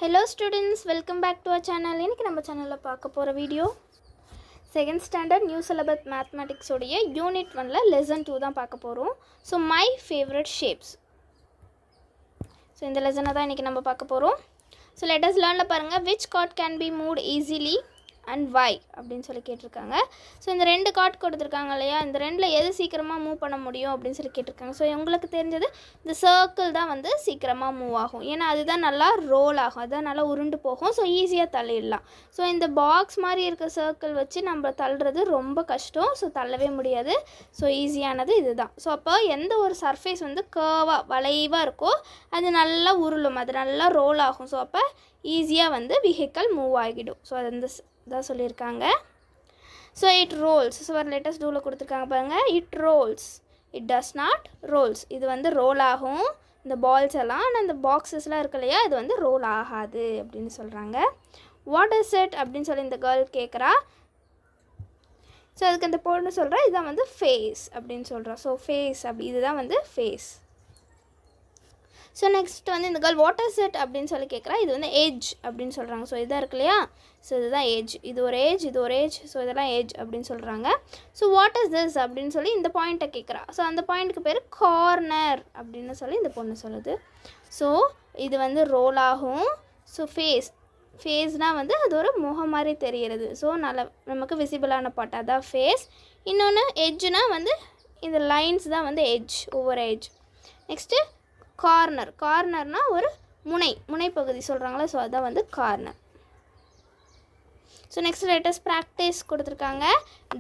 Hello students, welcome back to our channel. இன்னைக்கு நம்ம சேனல்ல பார்க்க போற video 2nd standard new syllabus mathematics உடைய unit 1ல lesson 2 தான் பார்க்க போறோம். So my favorite shapes. So இந்த லெசனை தான் இன்னைக்கு நம்ம பார்க்க போறோம். So let us learnல பாருங்க which card can be moved easily and why அப்படினு சொல்லி கேட்டிருக்காங்க. ஸோ இந்த ரெண்டு கார்ட் கொடுத்துருக்காங்க இல்லையா, இந்த ரெண்டில் எது சீக்கிரமாக மூவ் பண்ண முடியும் அப்படின்னு சொல்லி கேட்டிருக்காங்க. ஸோ உங்களுக்கு தெரிஞ்சது இந்த சர்க்கிள் தான் வந்து சீக்கிரமாக மூவ் ஆகும், ஏன்னா அதுதான் நல்லா ரோல் ஆகும், அதுதான் நல்லா உருண்டு போகும். ஸோ ஈஸியாக தள்ளிடலாம். ஸோ இந்த பாக்ஸ் மாதிரி இருக்க சர்க்கிள் வச்சு நம்ம தள்ளுறது ரொம்ப கஷ்டம். ஸோ தள்ளவே முடியாது. ஸோ ஈஸியானது இதுதான். ஸோ அப்போ எந்த ஒரு சர்ஃபேஸ் வந்து கர்வாக வளைவாக இருக்கோ அது நல்லா உருளும், அது நல்லா ரோல் ஆகும். ஸோ அப்போ ஈஸியாக வந்து வெஹிக்கல் மூவ் ஆகிடும். ஸோ அது இந்த தான் சொல்லியிருக்காங்க. So it rolls. ஸோ ஒரு லேட்டஸ்ட் டூவில் கொடுத்துருக்காங்க பாருங்கள். It rolls, it does not rolls. இது வந்து ரோல் ஆகும் இந்த பால்ஸ் எல்லாம், ஆனால் இந்த பாக்ஸஸ்லாம் இருக்கு இல்லையா, இது வந்து ரோல் ஆகாது அப்படின்னு சொல்கிறாங்க. வாட் இஸ் இட் அப்படின்னு சொல்லி இந்த கேர்ள் கேட்குறா. ஸோ அதுக்கு அந்த பொண்ணு சொல்கிறா இதுதான் வந்து ஃபேஸ் அப்படின்னு சொல்கிறா. ஸோ ஃபேஸ் அப்படி இதுதான் வந்து ஃபேஸ். ஸோ நெக்ஸ்ட் வந்து இந்த கேர்ள் வாட் இஸ் இட் அப்படின்னு சொல்லி கேட்குறா. இது வந்து ஏஜ் அப்படின்னு சொல்கிறாங்க. ஸோ இதாக இருக்கு இல்லையா, ஸோ இதுதான் ஏஜ், இது ஒரு ஏஜ், இது ஒரு ஏஜ், ஸோ இதெல்லாம் ஏஜ் அப்படின்னு சொல்கிறாங்க. ஸோ வாட் இஸ் திஸ் அப்படின்னு சொல்லி இந்த பாயிண்ட்டை கேட்குறா. ஸோ அந்த பாயிண்ட்டுக்கு பேர் கார்னர் அப்படின்னு சொல்லி இந்த பொண்ணு சொல்லுது. ஸோ இது வந்து ரோல் ஆகும். ஸோ ஃபேஸ்னால் வந்து அது ஒரு முகம் மாதிரி தெரிகிறது. ஸோ நல்ல நமக்கு விசிபிளான பார்ட் அதான் ஃபேஸ். இன்னொன்று எட்ஜுனால் வந்து இந்த லைன்ஸ் தான் வந்து எட்ஜ், ஒவ்வொரு எட்ஜ். நெக்ஸ்ட்டு கார்னர்னால் ஒரு முனைப்பகுதி சொல்கிறாங்களே, ஸோ அதுதான் வந்து corner. So next latest practice கொடுத்துருக்காங்க.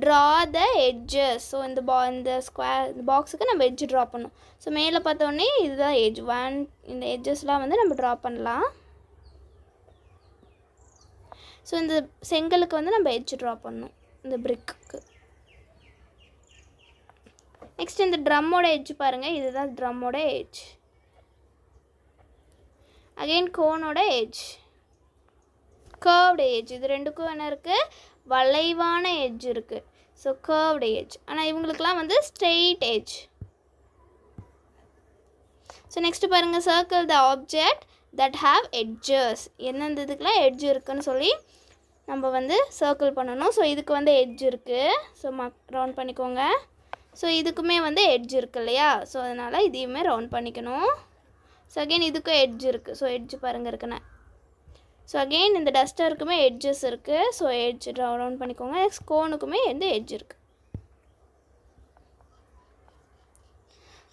Draw the edges. ஸோ இந்த ஸ்கொயர் இந்த பாக்ஸுக்கு நம்ம எட்ஜ் ட்ரா பண்ணணும். ஸோ மேலே பார்த்தோன்னே இதுதான் எட்ஜ் 1. இந்த எட்ஜஸ்லாம் வந்து நம்ம ட்ரா பண்ணலாம். ஸோ இந்த செங்கலுக்கு வந்து நம்ம எட்ஜ் ட்ரா பண்ணணும், இந்த பிரிக்கு. நெக்ஸ்ட் இந்த ட்ரம்மோட எட்ஜ் பாருங்கள், இதுதான் ட்ரம்மோட எட்ஜ். அகெயின் கோனோட எட்ஜ், கர்வ்டு எட்ஜ். இது ரெண்டுக்கும் என்ன இருக்குது, வளைவான எட்ஜ் இருக்குது. So curved edge. ஆனால் இவங்களுக்குலாம் வந்து ஸ்ட்ரெயிட் எட்ஜ். ஸோ நெக்ஸ்ட்டு பாருங்கள், circle the object that have edges. எந்தெந்த இதுக்கெலாம் எட்ஜ் இருக்குதுன்னு சொல்லி நம்ம வந்து சர்க்கிள் பண்ணணும். ஸோ இதுக்கு வந்து எட்ஜ் இருக்குது. ஸோ ரவுண்ட் பண்ணிக்கோங்க. ஸோ இதுக்குமே வந்து எட்ஜ் இருக்குது இல்லையா, ஸோ அதனால் இதையுமே ரவுண்ட் பண்ணிக்கணும். ஸோ அகெயின் இதுக்கும் எட்ஜ் இருக்குது. ஸோ எட்ஜ் பாருங்கள் இருக்குன்னு. ஸோ அகெயின் இந்த டஸ்டருக்குமே எட்ஜஸ் இருக்குது. ஸோ எட்ஜ் ரவுண்ட் பண்ணிக்கோங்க. நெக்ஸ்ட் கோனுக்குமே வந்து எட்ஜ் இருக்குது.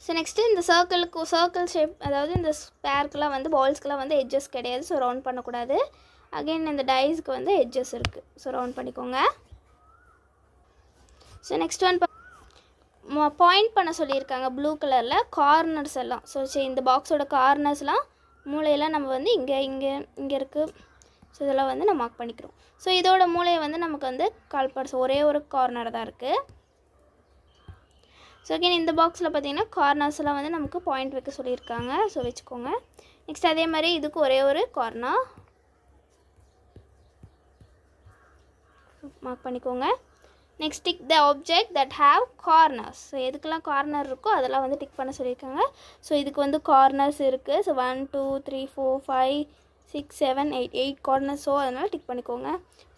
ஸோ நெக்ஸ்ட்டு இந்த சர்க்கிள் ஷேப், அதாவது இந்த ஸ்பேர்க்கெலாம் வந்து பால்ஸ்க்கெலாம் வந்து எட்ஜஸ் கிடையாது. ஸோ ரவுண்ட் பண்ணக்கூடாது. அகெயின் இந்த டைஸ்க்கு வந்து எட்ஜஸ் இருக்குது. ஸோ ரவுண்ட் பண்ணிக்கோங்க. ஸோ நெக்ஸ்ட் ஒன் பாயிண்ட் பண்ண சொல்லியிருக்காங்க ப்ளூ கலரில் கார்னர்ஸ் எல்லாம். ஸோ இந்த பாக்ஸோட கார்னர்ஸ்லாம் மூளையெல்லாம் நம்ம வந்து இங்கே இருக்குது. ஸோ இதெல்லாம் வந்து நம்ம மார்க் பண்ணிக்கிறோம். ஸோ இதோட மூளையை வந்து நமக்கு வந்து கால்பாட்ஸ் ஒரே ஒரு கார்னர் தான் இருக்குது. ஸோ அகெயின் இந்த பாக்ஸில் பார்த்திங்கன்னா கார்னர்ஸ்லாம் வந்து நமக்கு பாயிண்ட் வைக்க சொல்லியிருக்காங்க. ஸோ வச்சுக்கோங்க. நெக்ஸ்ட் அதே மாதிரி இதுக்கு ஒரே ஒரு கார்னர் மார்க் பண்ணிக்கோங்க. Next tick the object that have corners. So எதுக்கெல்லாம் கார்னர் இருக்கோ அதெல்லாம் வந்து டிக் பண்ண சொல்லியிருக்காங்க. ஸோ இதுக்கு வந்து கார்னர்ஸ் இருக்குது. So 1 2 3 4 5 6 7 8 corners. ஸோ அதனால் டிக் பண்ணிக்கோங்க.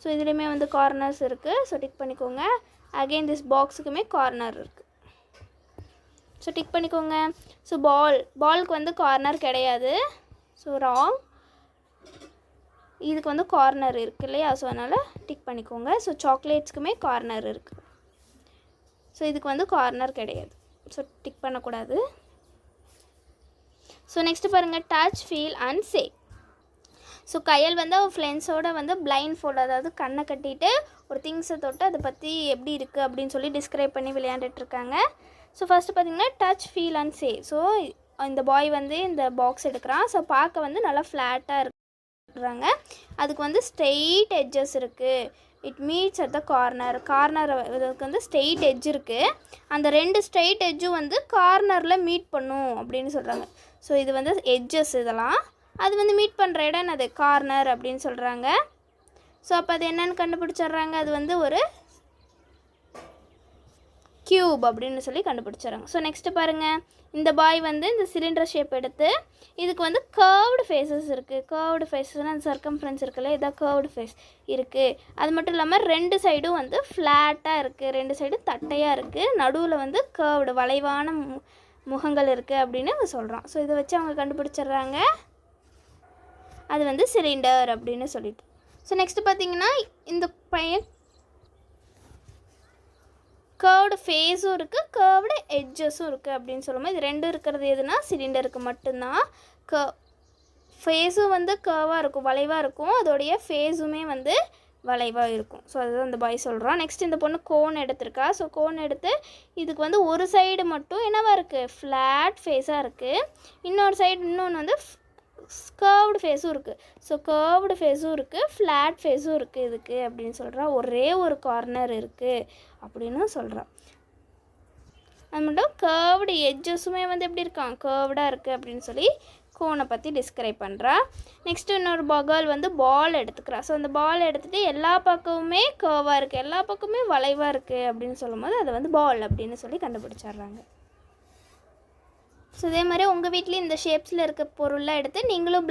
ஸோ இதுலேயுமே வந்து கார்னர்ஸ் இருக்குது. ஸோ டிக் பண்ணிக்கோங்க. அகெயின் திஸ் பாக்ஸுக்குமே கார்னர் இருக்குது. ஸோ டிக் பண்ணிக்கோங்க. ஸோ பாலுக்கு வந்து கார்னர் கிடையாது. So wrong. இதுக்கு வந்து கார்னர் இருக்குது இல்லையா, ஸோ அதனால் டிக் பண்ணிக்கோங்க. ஸோ சாக்லேட்ஸ்க்குமே கார்னர் இருக்குது. ஸோ இதுக்கு வந்து கார்னர் கிடையாது. ஸோ டிக் பண்ணக்கூடாது. ஸோ நெக்ஸ்ட்டு பாருங்கள், touch feel and say. So கையல் வந்து அவள் ஃப்ரெண்ட்ஸோடு வந்து பிளைண்ட் ஃபோல்டு, அதாவது கண்ணை கட்டிட்டு ஒரு திங்ஸை தொட்டு அதை பற்றி எப்படி இருக்குது அப்படின்னு சொல்லி டிஸ்கிரைப் பண்ணி விளையாண்டுட்ருக்காங்க. ஸோ ஃபஸ்ட்டு பார்த்திங்கன்னா touch feel and say. So இந்த பாய் வந்து இந்த பாக்ஸ் எடுக்கிறான். ஸோ பார்க்க வந்து நல்லா ஃப்ளாட்டாக இருக்கு. அதுக்கு வந்து ஸ்ட்ரெயிட் எட்ஜஸ் இருக்குது. It meets at the corner. இதுக்கு வந்து ஸ்ட்ரெயிட் எட்ஜ் இருக்குது. அந்த ரெண்டு ஸ்ட்ரெயிட் எட்ஜும் வந்து கார்னரில் மீட் பண்ணும் அப்படின்னு சொல்கிறாங்க. ஸோ இது வந்து எட்ஜஸ், இதெல்லாம் அது வந்து மீட் பண்ணுற இடம் அது கார்னர் அப்படின்னு சொல்கிறாங்க. ஸோ அப்போ அது என்னென்னு கண்டுபிடிச்சிட்றாங்க. அது வந்து ஒரு கியூப் அப்படின்னு சொல்லி கண்டுபிடிச்சாங்க. ஸோ நெக்ஸ்ட்டு பாருங்கள், இந்த பாய் வந்து இந்த சிலிண்டர் ஷேப் எடுத்து இதுக்கு வந்து கர்வ்டு ஃபேஸஸ் இருக்குது. கர்வ்டு ஃபேஸஸ்னால் அந்த சர்க்கம்ஃபரன்ஸ் இருக்குல்ல, இதான் கர்வ்டு ஃபேஸ் இருக்குது. அது மட்டும் இல்லாமல் 2 சைடும் வந்து ஃப்ளாட்டாக இருக்குது, 2 சைடும் தட்டையாக இருக்குது, நடுவில் வந்து கர்வ்டு வளைவான முகங்கள் இருக்குது அப்படின்னு சொல்கிறான். ஸோ இதை வச்சு அவங்க கண்டுபிடிச்சிட்றாங்க அது வந்து சிலிண்டர் அப்படின்னு சொல்லிட்டு. ஸோ நெக்ஸ்ட்டு பார்த்திங்கன்னா, இந்த பையன் கர்வ்டு ஃபேஸும் இருக்குது, கர்வ்டு எட்ஜஸும் இருக்குது அப்படின்னு சொல்லும்போது இது 2 இருக்கிறது எதுனா சிலிண்டருக்கு மட்டும்தான். ஃபேஸும் வந்து கர்வாக இருக்கும், வளைவாக இருக்கும், அதோடைய ஃபேஸுமே வந்து வளைவாக இருக்கும். ஸோ அதுதான் இந்த பாய் சொல்கிறான். நெக்ஸ்ட் இந்த பொண்ணு கோன் எடுத்திருக்கா. ஸோ கோன் எடுத்து இதுக்கு வந்து ஒரு சைடு மட்டும் என்னவா இருக்குது, ஃப்ளாட் ஃபேஸாக இருக்குது, இன்னொரு சைடு இன்னொன்று வந்து கர்வ்டு ஃபேஸும் இருக்குது. ஸோ கர்வ்டு ஃபேஸும் இருக்குது, ஃப்ளாட் ஃபேஸும் இருக்குது இதுக்கு அப்படின்னு சொல்கிறான். ஒரே ஒரு கார்னர் இருக்குது அப்படின்னு சொல்கிறான். அது மட்டும் கர்வ்டு எட்ஜஸுமே வந்து எப்படி இருக்கான், கர்வ்டாக இருக்குது அப்படின்னு சொல்லி கோனை பற்றி டிஸ்கிரைப் பண்ணுறா. நெக்ஸ்ட்டு இன்னொரு கேர்ள் வந்து பால் எடுத்துக்கிறா. ஸோ அந்த பால் எடுத்துகிட்டு எல்லா பக்கமுமே கர்வாக இருக்குது, எல்லா பக்கமுமே வளைவாக இருக்குது அப்படின்னு சொல்லும்போது அதை வந்து பால் அப்படின்னு சொல்லி கண்டுபிடிச்சிட்றாங்க. ஸோ இதே மாதிரி உங்கள் வீட்லேயும் இந்த ஷேப்ஸில் இருக்க பொருளாக எடுத்து நீங்களும்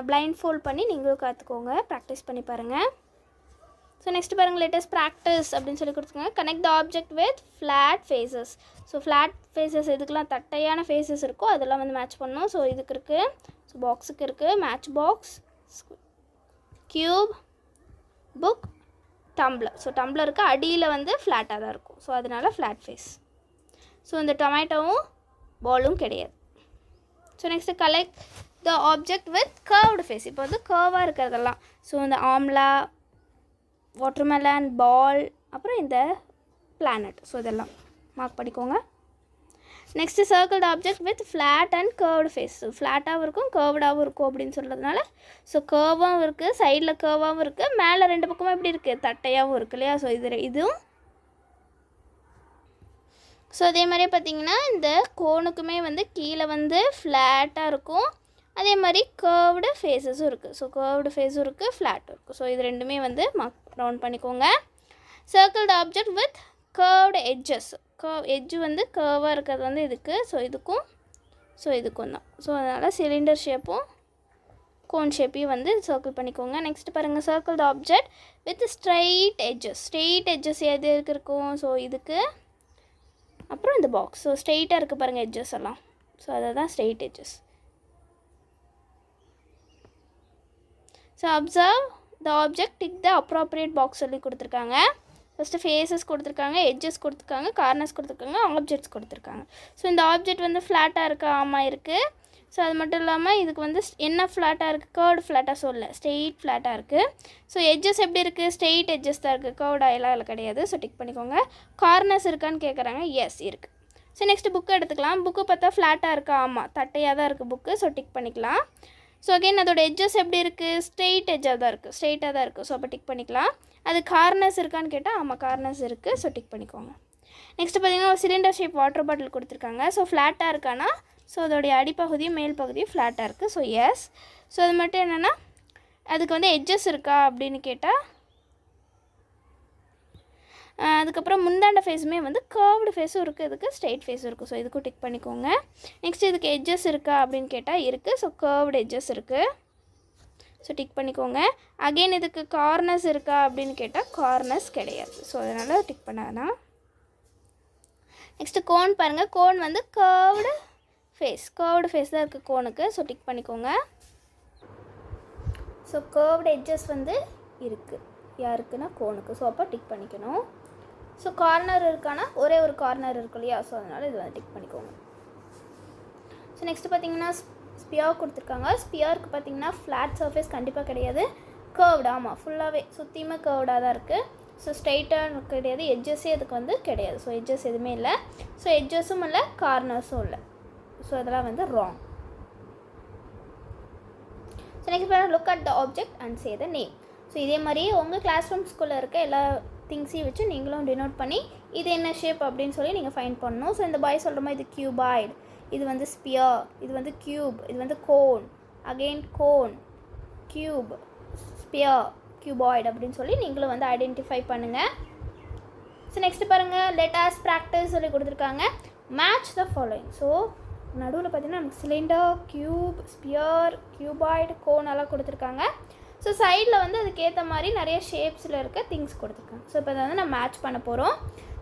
பிளைண்ட் ஃபோல்ட் பண்ணி நீங்களும் கற்றுக்கோங்க, ப்ராக்டிஸ் பண்ணி பாருங்கள். ஸோ நெக்ஸ்ட் பாருங்கள், லேட்டஸ்ட் ப்ராக்டிஸ் அப்படின்னு சொல்லி கொடுத்துருக்காங்க. Connect the object with flat faces. So flat faces எதுக்கெலாம் தட்டையான ஃபேஸஸ் இருக்கோ அதெல்லாம் வந்து மேட்ச் பண்ணணும். ஸோ இதுக்கு இருக்குது, ஸோ பாக்ஸுக்கு இருக்குது, match box, cube, book, tumbler. So டம்ளருக்கு அடியில் வந்து ஃப்ளாட்டாக தான் இருக்கும், ஸோ அதனால் ஃப்ளாட் ஃபேஸ். ஸோ இந்த டொமேட்டோவும் பாலும் கிடையாது. So next collect the object with curved face. இப்போ வந்து கர்வாக இருக்கிறதெல்லாம், ஸோ இந்த ஆம்லா, வாட்டர்மெலன், பால், அப்புறம் இந்த பிளானட். ஸோ இதெல்லாம் மார்க் பண்ணிக்கோங்க. Next circle the object with flat and curved face. ஃப்ளாட்டாகவும் இருக்கும், கர்வ்டாகவும் இருக்கும் அப்படின்னு சொல்கிறதுனால ஸோ கர்வாகவும் இருக்குது, சைடில் கர்வாகவும் இருக்குது, மேலே 2 பக்கமும் எப்படி இருக்குது, தட்டையாகவும் இருக்குது இல்லையா. ஸோ இதுவும். ஸோ அதே மாதிரியே பார்த்திங்கன்னா இந்த கோனுக்குமே வந்து கீழே வந்து ஃப்ளாட்டாக இருக்கும், அதே மாதிரி கர்வ்டு ஃபேஸஸும் இருக்குது. ஸோ கர்வ்டு ஃபேஸும் இருக்குது, ஃப்ளாட்டும் இருக்குது. ஸோ இது ரெண்டுமே வந்து மார்க் டவுன் பண்ணிக்கோங்க. Circle the object with curved edges. Edge வந்து கர்வாக இருக்கிறது வந்து இதுக்கு, ஸோ இதுக்கும் தான். ஸோ அதனால் சிலிண்டர் ஷேப்பும் கோன் ஷேப்பையும் வந்து சர்க்கிள் பண்ணிக்கோங்க. நெக்ஸ்ட் பாருங்கள், circle the object with straight edges. Straight edges எது இருக்கும், ஸோ இதுக்கு, அப்புறம் இந்த பாக்ஸ். ஸோ ஸ்ட்ரெயிட்டாக இருக்குது பாருங்கள் எட்ஜஸ் எல்லாம், ஸோ அதை தான் straight edges. So observe the object, tick the appropriate box சொல்லி கொடுத்துருக்காங்க. ஃபஸ்ட்டு ஃபேஸஸ் கொடுத்துருக்காங்க, எட்ஜஸ் கொடுத்துருக்காங்க, கார்னர்ஸ் கொடுத்துருக்காங்க, ஆப்ஜெக்ட்ஸ் கொடுத்துருக்காங்க. ஸோ இந்த ஆப்ஜெக்ட் வந்து ஃப்ளாட்டாக இருக்கா, ஆமாம் இருக்குது. ஸோ அது மட்டும் இல்லாமல் இதுக்கு வந்து என்ன ஃப்ளாட்டாக இருக்குது, கர்வ்டு ஃப்ளாட்டாக சொல்ல, ஸ்ட்ரெயிட் ஃப்ளாட்டாக இருக்குது. ஸோ எட்ஜஸ் எப்படி இருக்குது, ஸ்ட்ரெயிட் எட்ஜஸ் தான் இருக்குது, கர்வ்டாக எல்லாம் கிடையாது. ஸோ டிக் பண்ணிக்கோங்க. கார்னர்ஸ் இருக்கான்னு கேட்குறாங்க, எஸ் இருக்குது. ஸோ நெக்ஸ்ட்டு புக்கு எடுத்துக்கலாம். புக்கு பார்த்தா ஃப்ளாட்டாக இருக்கா, ஆமாம் தட்டையாக தான் இருக்குது புக்கு, ஸோ டிக் பண்ணிக்கலாம். ஸோ அகைன் அதோட எட்ஜஸ் எப்படி இருக்குது, ஸ்ட்ரெயிட் எட்ஜாக தான் இருக்குது, ஸ்ட்ரெயிட்டாக தான் இருக்குது, ஸோ அப்போ டிக் பண்ணிக்கலாம். அது கார்னர்ஸ் இருக்கான்னு கேட்டால் ஆமாம் கார்னர்ஸ் இருக்குது, ஸோ டிக் பண்ணிக்கோங்க. நெக்ஸ்ட்டு பார்த்திங்கன்னா ஒரு சிலிண்டர் ஷேப் வாட்டர் பாட்டில் கொடுத்துருக்காங்க. ஸோ ஃப்ளாட்டாக இருக்கானா, ஸோ அதோடைய அடிப்பகுதியும் மேல் பகுதியும் ஃப்ளாட்டாக இருக்குது, ஸோ எஸ். ஸோ அது மட்டும் என்னென்னா அதுக்கு வந்து எட்ஜஸ் இருக்கா அப்படின்னு கேட்டால், அதுக்கப்புறம் முந்தாண்ட ஃபேஸுமே வந்து கர்வ்டு ஃபேஸும் இருக்குது, இதுக்கு ஸ்ட்ரெயிட் ஃபேஸும் இருக்குது, ஸோ இதுக்கும் டிக் பண்ணிக்கோங்க. நெக்ஸ்ட் இதுக்கு எட்ஜஸ் இருக்கா அப்படின்னு கேட்டால் இருக்குது, ஸோ கர்வ்டு எட்ஜஸ் இருக்குது, ஸோ டிக் பண்ணிக்கோங்க. அகெயின் இதுக்கு கார்னர்ஸ் இருக்கா அப்படின்னு கேட்டால் கார்னர்ஸ் கிடையாது, ஸோ அதனால் டிக் பண்ணாதான். நெக்ஸ்ட்டு கோன் பாருங்கள், கோன் வந்து கர்வ்டு ஃபேஸ் தான் இருக்குது கோனுக்கு, ஸோ டிக் பண்ணிக்கோங்க. ஸோ கர்வ்டு எட்ஜஸ் வந்து இருக்குது யாருக்குன்னா கோனுக்கு, ஸோ அப்போ டிக் பண்ணிக்கணும். ஸோ கார்னர் இருக்கானா, ஒரே ஒரு கார்னர் இருக்கு இல்லையா, ஸோ அதனால் இது வந்து டிக் பண்ணிக்கோங்க. ஸோ நெக்ஸ்ட்டு பார்த்தீங்கன்னா ஸ்பியர் கொடுத்துருக்காங்க. ஸ்பியருக்கு பார்த்தீங்கன்னா ஃப்ளாட் சர்ஃபேஸ் கண்டிப்பாக கிடையாது, கர்வ்டு, ஆமாம் ஃபுல்லாகவே சுற்றியுமே கர்வ்டாக தான் இருக்குது. ஸோ ஸ்ட்ரைட்டாக கிடையாது, எட்ஜஸே அதுக்கு வந்து கிடையாது, ஸோ எட்ஜஸ் எதுவுமே இல்லை. ஸோ எட்ஜஸும் இல்லை, கார்னர்ஸும் இல்லை, ஸோ அதெல்லாம் வந்து wrong. So next look at the object and say the name. So இதே மாதிரி உங்கள் கிளாஸ் ரூம்ஸ்குள்ளே இருக்க எல்லா திங்ஸையும் வச்சு நீங்களும் டினோட் பண்ணி இது என்ன ஷேப் அப்படின்னு சொல்லி நீங்கள் ஃபைண்ட் பண்ணணும். ஸோ இந்த பாய் சொல்கிற மாதிரி இது கியூபாய்டு, இது வந்து ஸ்பியர், இது வந்து கியூப், இது வந்து cone, again cone, cube, sphere, cuboid அப்படின்னு சொல்லி நீங்களும் வந்து ஐடென்டிஃபை பண்ணுங்கள். ஸோ நெக்ஸ்ட் பாருங்கள் let us practice சொல்லி கொடுத்துருக்காங்க. match the following. ஸோ நடுவில் பார்த்தீங்கன்னா நமக்கு cylinder, cube, sphere, cuboid, cone எல்லாம் கொடுத்துருக்காங்க. ஸோ சைடில் வந்து அதுக்கேற்ற மாதிரி நிறைய ஷேப்ஸில் இருக்க திங்ஸ் கொடுத்துருக்காங்க. ஸோ இப்போ அதை வந்து நம்ம மேட்ச் பண்ண போகிறோம்.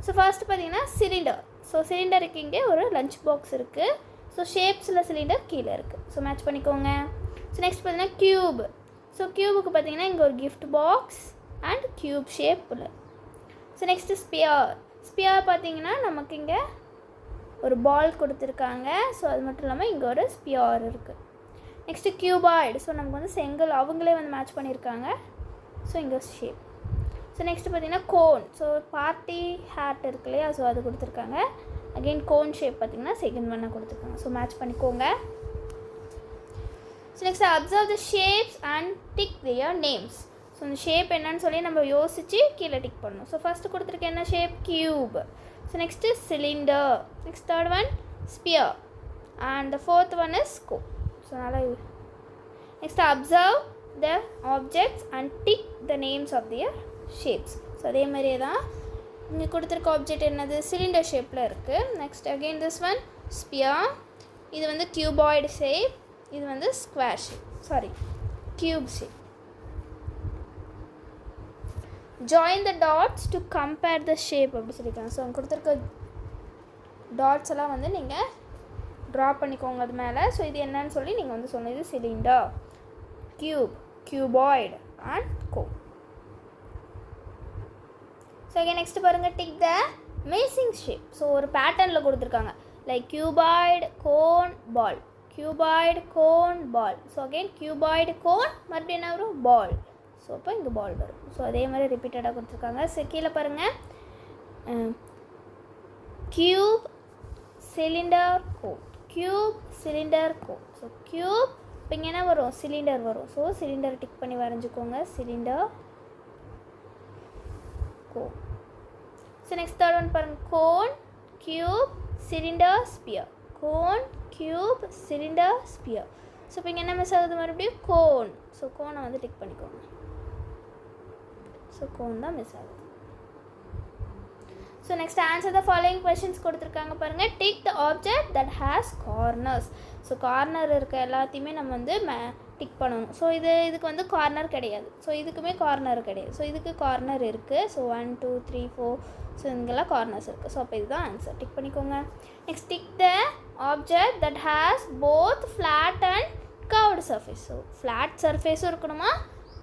ஸோ ஃபர்ஸ்ட் பார்த்தீங்கன்னா சிலிண்டர். ஸோ சிலிண்டருக்கு இங்கே ஒரு லஞ்ச் பாக்ஸ் இருக்குது. ஸோ ஷேப்ஸில் சிலிண்டர் கீழே இருக்குது. ஸோ மேட்ச் பண்ணிக்கோங்க. ஸோ நெக்ஸ்ட் பார்த்தீங்கன்னா கியூப். ஸோ கியூபுக்கு பார்த்தீங்கன்னா இங்கே ஒரு கிஃப்ட் பாக்ஸ் அண்ட் கியூப் ஷேப்பில். So next sphere. ஸ்பியர் பார்த்தீங்கன்னா நமக்கு இங்கே ஒரு பால் கொடுத்துருக்காங்க. ஸோ அது மட்டும் இல்லாமல் இங்கே ஒரு ஸ்பியர் இருக்குது. Next cuboid. ஸோ நமக்கு வந்து செங்கல் அவங்களே வந்து மேட்ச் பண்ணியிருக்காங்க. ஸோ இங்கே ஷேப். ஸோ நெக்ஸ்ட்டு பார்த்தீங்கன்னா கோன். ஸோ பார்ட்டி ஹேட் இருக்கு இல்லையா, ஸோ அது கொடுத்துருக்காங்க. அகெயின் கோன் ஷேப் பார்த்தீங்கன்னா செகண்ட் ஒன்னாக கொடுத்துருக்காங்க. ஸோ மேட்ச் பண்ணிக்கோங்க. So next observe the shapes and tick their names. So இந்த ஷேப் என்னன்னு சொல்லி நம்ம யோசித்து கீழே டிக் பண்ணணும். ஸோ ஃபஸ்ட்டு கொடுத்துருக்க என்ன shape, cube. So next cylinder. Next third one sphere and the fourth one is cone. So அதனால் next observe the objects and tick the names of their shapes. So அதே மாதிரியே தான் இங்கே கொடுத்துருக்க object என்னது, cylinder ஷேப்பில் இருக்குது. Next again this one sphere. இது வந்து கியூபாய்டு ஷேப். இது வந்து square shape, sorry cube shape. Join the dots to compare the shape அப்படி சொல்லியிருக்காங்க. ஸோ கொடுத்துருக்க டாட்ஸ் எல்லாம் வந்து நீங்கள் ட்ரா பண்ணிக்கோங்க அது மேலே. ஸோ இது என்னன்னு சொல்லி நீங்கள் வந்து சொன்னது, இது cylinder, cube, cuboid and cone. So okay next பாருங்கள், tick the missing shape. So ஒரு பேட்டர்னில் கொடுத்துருக்காங்க like cuboid, cone, ball, cuboid, cone, ball. So again cuboid, cone, மறுபடியும் என்ன வரும், பால். ஸோ அப்போ இங்கே பால் வரும். ஸோ அதே மாதிரி ரிப்பீட்டடாக கொடுத்துருக்காங்க. ஸோ கீழே பாருங்கள், cube, cylinder, cone, cube, cylinder, cone. So cube, இப்போ இங்கே என்ன வரும், சிலிண்டர் வரும். ஸோ சிலிண்டர் டிக் பண்ணி வரைஞ்சிக்கோங்க, cylinder, cone. So next third one பாருங்கள், cone, cube, cylinder, sphere, cone, cube, cylinder, sphere. So இப்போ இங்கே என்ன மிஸ் ஆகுது, மறுபடியும் கோன். ஸோ கோனை வந்து டிக் பண்ணிக்கோங்க. ஸோ கோன் தான் மிஸ் ஆகுது. So next answer the following questions கொடுத்துருக்காங்க பாருங்கள். Tick the object that has corners. So corner இருக்க எல்லாத்தையுமே நம்ம வந்து டிக் பண்ணணும். ஸோ இதுக்கு வந்து கார்னர் கிடையாது. ஸோ இதுக்குமே கார்னர் கிடையாது. ஸோ இதுக்கு கார்னர் இருக்குது. ஸோ 1 2 3 4. ஸோ இங்கெல்லாம் கார்னர்ஸ் இருக்குது. ஸோ அப்போ இதுதான் ஆன்சர், டிக் பண்ணிக்கோங்க. Next tick the object that has both flat and curved surface. So flat சர்ஃபேஸும் இருக்கணுமா,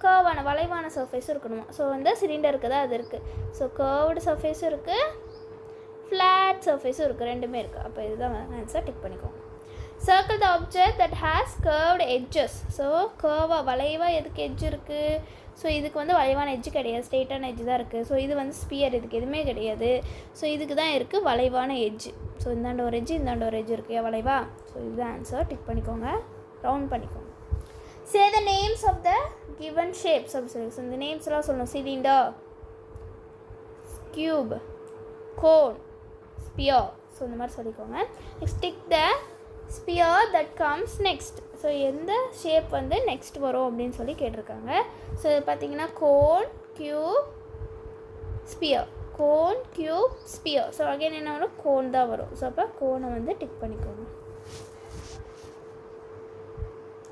கர்வான வளைவான சர்ஃபேஸும் இருக்கணுமா. ஸோ வந்து சிலிண்டருக்கு தான் அது இருக்குது. ஸோ கர்வ்டு சர்ஃபேஸும் இருக்குது, ஃப்ளாட் சர்ஃபேஸும் இருக்குது, ரெண்டுமே இருக்குது. அப்போ இதுதான் ஆன்சர், டிக் பண்ணிக்கோங்க. Circle the object that has curved edges. So கர்வாக வளைவாக எதுக்கு எட்ஜ் இருக்குது. ஸோ இதுக்கு வந்து வளைவான எட்ஜு கிடையாது, ஸ்ட்ரெயிட்டான எட்ஜ் தான் இருக்குது. ஸோ இது வந்து ஸ்பியர், இதுக்கு எதுவுமே கிடையாது. ஸோ இதுக்கு தான் இருக்குது வளைவான எட்ஜு. ஸோ இந்தாண்ட ஒரு எட்ஜு, இந்தாண்ட ஒரு எட்ஜு இருக்குது வளைவா. ஸோ இதுதான் ஆன்சர், டிக் பண்ணிக்கோங்க, ரவுண்ட் பண்ணிக்கோங்க. Say the names of the given shapes. So இந்த நேம்ஸ்லாம் சொல்லணும், cylinder, cube, cone, sphere. So இந்த மாதிரி சொல்லிக்கோங்க. Next tick the sphere that comes next. So எந்த ஷேப் வந்து நெக்ஸ்ட் வரும் அப்படின்னு சொல்லி கேட்டிருக்காங்க. ஸோ இது பார்த்தீங்கன்னா cone, cube, sphere, cone, cube, sphere. So again என்ன வரும், கோன் தான் வரும். ஸோ அப்போ கோனை வந்து டிக் பண்ணிக்கோங்க.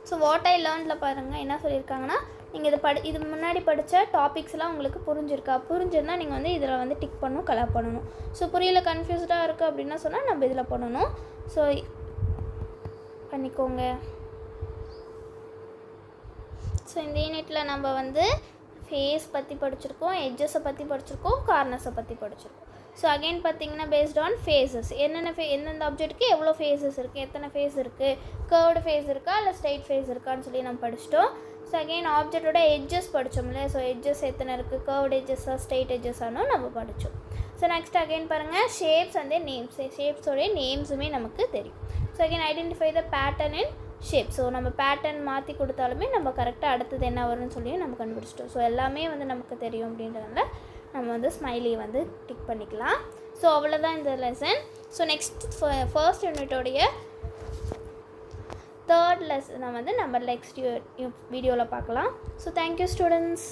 ஸோ வாட் ஐ லேர்னில் பாருங்கள் என்ன சொல்லியிருக்காங்கன்னா, நீங்கள் இது முன்னாடி படித்த டாபிக்ஸ்லாம் உங்களுக்கு புரிஞ்சிருந்தால் நீங்கள் வந்து இதில் வந்து டிக் பண்ணணும், கலர் பண்ணணும். ஸோ புரியல, கன்ஃபியூஸ்டாக இருக்குது அப்படின்னா சொன்னால் நம்ம இதில் பண்ணணும். ஸோ பண்ணிக்கோங்க. ஸோ இந்த யூனிட்டில் நம்ம வந்து ஃபேஸ் பற்றி படிச்சிருக்கோம், எட்ஜஸை பற்றி படிச்சிருக்கோம், கார்னர்ஸை பற்றி படிச்சிருக்கோம். ஸோ அகெயின் பார்த்தீங்கன்னா பேஸ்ட் ஆன் ஃபேஸஸ், எந்தெந்த ஆப்ஜெக்ட்டுக்கு எவ்வளோ ஃபேஸஸ் இருக்குது, எத்தனை ஃபேஸ் இருக்குது, கர்வ்டு ஃபேஸ் இருக்கா இல்லை ஸ்ட்ரைட் ஃபேஸ் இருக்கான்னு சொல்லி நம்ம படிச்சிட்டோம். ஸோ அகெயின் ஆப்ஜெக்டோட எட்ஜஸ் படித்தோம்ல. ஸோ எட்ஜஸ் எத்தனை இருக்குது, கர்வ்டு எட்ஜஸாக ஸ்ட்ரைட் எட்ஜஸானோ நம்ம படித்தோம். ஸோ நெக்ஸ்ட் அகெயின் பாருங்கள், ஷேப்ஸ் அண்ட் நேம்ஸ். ஷேப்ஸோடைய நேம்ஸுமே நமக்கு தெரியும். So again identify the pattern in shape. So நம்ம பேட்டர்ன் மாற்றி கொடுத்தாலுமே நம்ம கரெக்டாக அடுத்தது என்ன வரும்னு சொல்லி நம்ம கண்டுபிடிச்சிட்டோம். ஸோ எல்லாமே வந்து நமக்கு தெரியும் அப்படின்றதுனால நம்ம வந்து ஸ்மைலி வந்து டிக் பண்ணிக்கலாம். ஸோ அவ்வளோதான் இந்த லெசன். ஸோ நெக்ஸ்ட் ஃபர்ஸ்ட் யூனிட்டோடைய தேர்ட் லெசனை வந்து நம்ம நெக்ஸ்ட் வீடியோவில் பார்க்கலாம். So thank you students.